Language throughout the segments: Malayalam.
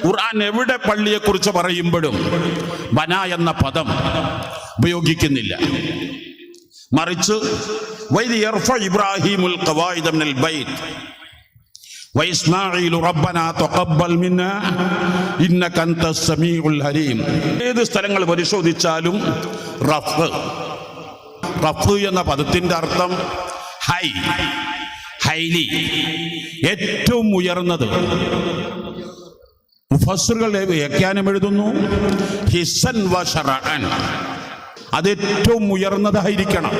ഖുർആൻ എവിടെ പള്ളിയെക്കുറിച്ച് പറയുമ്പോഴും ബന എന്ന പദം ഉപയോഗിക്കുന്നില്ല. മറിച്ച് വൈദ് യർഫഉ ഇബ്രാഹീമുൽ ഖവായിദ മിനൽ ബൈത്ത് വഇസ്മാഈലു റബ്ബനാ തഖബ്ബൽ മിന്നാ ഇന്നക അൻതസ് സമീഉൽ അലീം. ഏത് സ്ഥലങ്ങൾ പരിശോധിച്ചാലും റഫ് എന്ന പദത്തിന്റെ അർത്ഥം ഹൈലി, ഏറ്റവും ഉയർന്നത്. മുഫസ്സിറുകൾ വ്യാഖ്യാനം എഴുതുന്നു ഹിസ്സൻ വ ശറഅൻ, അത് ഏറ്റവും ഉയർന്നതായിരിക്കണം.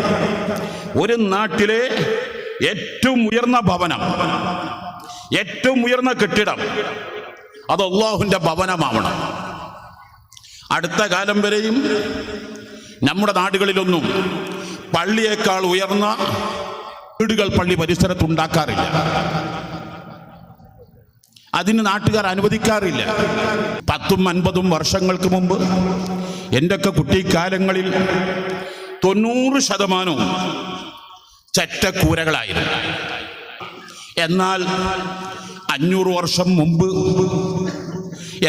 ഒരു നാട്ടിലെ ഏറ്റവും ഉയർന്ന ഭവനം, ഏറ്റവും ഉയർന്ന കെട്ടിടം അത് അല്ലാഹുവിൻ്റെ ഭവനമാവണം. അടുത്ത കാലം വരെയും നമ്മുടെ നാടുകളിലൊന്നും പള്ളിയേക്കാൾ ഉയർന്ന വീടുകൾ പള്ളി പരിസരത്ത് ഉണ്ടാക്കാറില്ല. അതിന് നാട്ടുകാർ അനുവദിക്കാറില്ല. 10-50 വർഷങ്ങൾക്ക് മുമ്പ് എൻ്റെയൊക്കെ കുട്ടിക്കാലങ്ങളിൽ 90% ചെറ്റക്കൂരകളായിരുന്നു. എന്നാൽ 500 വർഷം മുമ്പ്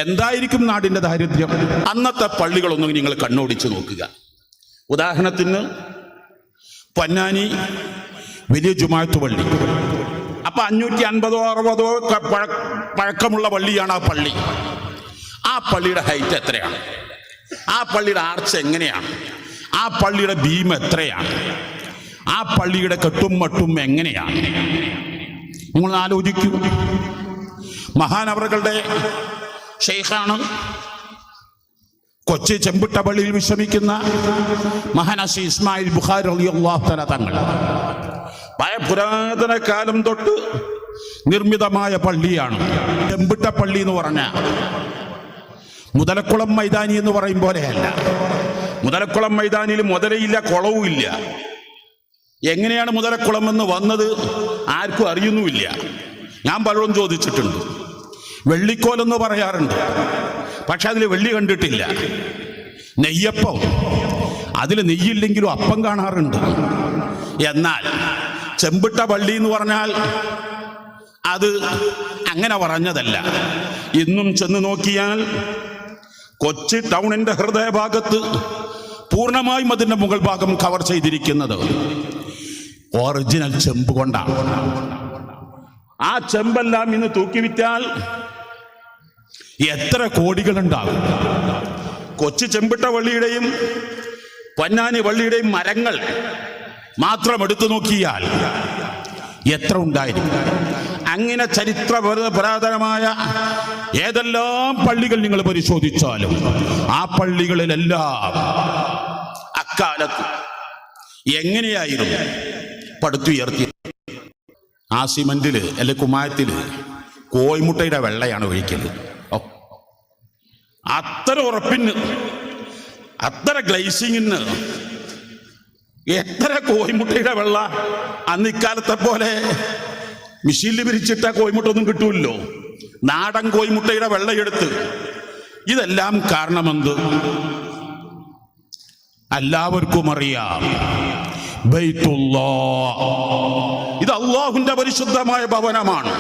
എന്തായിരിക്കും നാടിൻ്റെ ദാരിദ്ര്യം? അന്നത്തെ പള്ളികളൊന്നും നിങ്ങൾ കണ്ണോടിച്ച് നോക്കുക. ഉദാഹരണത്തിന് പൊന്നാനി വലിയ ജുമാഅത്ത് പള്ളി, അപ്പൊ 550-60 പഴക്കമുള്ള പള്ളിയാണ് ആ പള്ളി. ആ പള്ളിയുടെ ഹൈറ്റ് എത്രയാണ്? ആ പള്ളിയുടെ ആർച്ച് എങ്ങനെയാണ്? ആ പള്ളിയുടെ ബീം എത്രയാണ്? ആ പള്ളിയുടെ കെട്ടും മട്ടും എങ്ങനെയാണ്? നിങ്ങൾ ആലോചിക്കൂ. മഹാനവറുകളുടെ ഷെയ്ഖാണ് കൊച്ചി ചെമ്പിട്ട പള്ളിയിൽ വിശ്രമിക്കുന്ന മഹാനസി ഇസ്മായിൽ ബുഖാരി റളിയല്ലാഹു തആല തങ്ങൾ. പുരാതന കാലം തൊട്ട് നിർമ്മിതമായ പള്ളിയാണ് ചെമ്പിട്ട പള്ളി എന്ന് പറഞ്ഞ. മുതലക്കുളം മൈതാനി എന്ന് പറയും പോലെയല്ല. മുതലക്കുളം മൈതാനിയിൽ മുതലയില്ല, കുളവും ഇല്ല. എങ്ങനെയാണ് മുതലക്കുളം എന്ന് വന്നത് ആർക്കും അറിയുന്നുമില്ല. ഞാൻ പലരും ചോദിച്ചിട്ടുണ്ട്. വെള്ളിക്കോലെന്ന് പറയാറുണ്ട്, പക്ഷെ അതിൽ വെള്ളി കണ്ടിട്ടില്ല. നെയ്യപ്പം, അതിൽ നെയ്യില്ലെങ്കിലും അപ്പം കാണാറുണ്ട്. എന്നാൽ ചെമ്പിട്ട പള്ളി എന്ന് പറഞ്ഞാൽ അത് അങ്ങനെ പറഞ്ഞതല്ല. ഇന്നും ചെന്ന് നോക്കിയാൽ കൊച്ചി ടൗണിന്റെ ഹൃദയഭാഗത്ത് പൂർണ്ണമായും അതിൻ്റെ മുകൾ ഭാഗം കവർ ചെയ്തിരിക്കുന്നത് ഒറിജിനൽ ചെമ്പ് കൊണ്ടാണ്. ആ ചെമ്പെല്ലാം ഇന്ന് തൂക്കിവിറ്റാൽ എത്ര കോടികളുണ്ടാകും. കൊച്ചി ചെമ്പിട്ട പള്ളിയുടെയും പൊന്നാനി പള്ളിയുടെയും മരങ്ങൾ മാത്രം എടുത്തു നോക്കിയാൽ എത്ര ഉണ്ടായിരിക്കും. അങ്ങനെ ചരിത്ര പുരാതനമായ ഏതെല്ലാം പള്ളികൾ നിങ്ങൾ പരിശോധിച്ചാലും ആ പള്ളികളിലെല്ലാം അക്കാലത്ത് എങ്ങനെയായിരുന്നു പടുത്തുയർത്തി? ആ സിമന്റില് അല്ലെ കുമ്മായത്തില് കോഴിമുട്ടയുടെ വെള്ളയാണ് ഒഴിക്കല്. അത്ര ഉറപ്പിന്, അത്ര ഗ്ലേസിങ്ങിന്, എത്ര കോഴിമുട്ടയുടെ വെള്ള. അന്ന് ഇക്കാലത്തെ പോലെ മിഷീനിൽ പിരിച്ചിട്ട കോഴിമുട്ട ഒന്നും കിട്ടൂല്ലോ. നാടൻ കോഴിമുട്ടയുടെ വെള്ളയെടുത്ത്. ഇതെല്ലാം കാരണമെന്ത് എല്ലാവർക്കും അറിയാം. ബൈത്തുല്ലാഹ്, ഇത് അല്ലാഹുവിന്റെ പരിശുദ്ധമായ ഭവനമാണ്.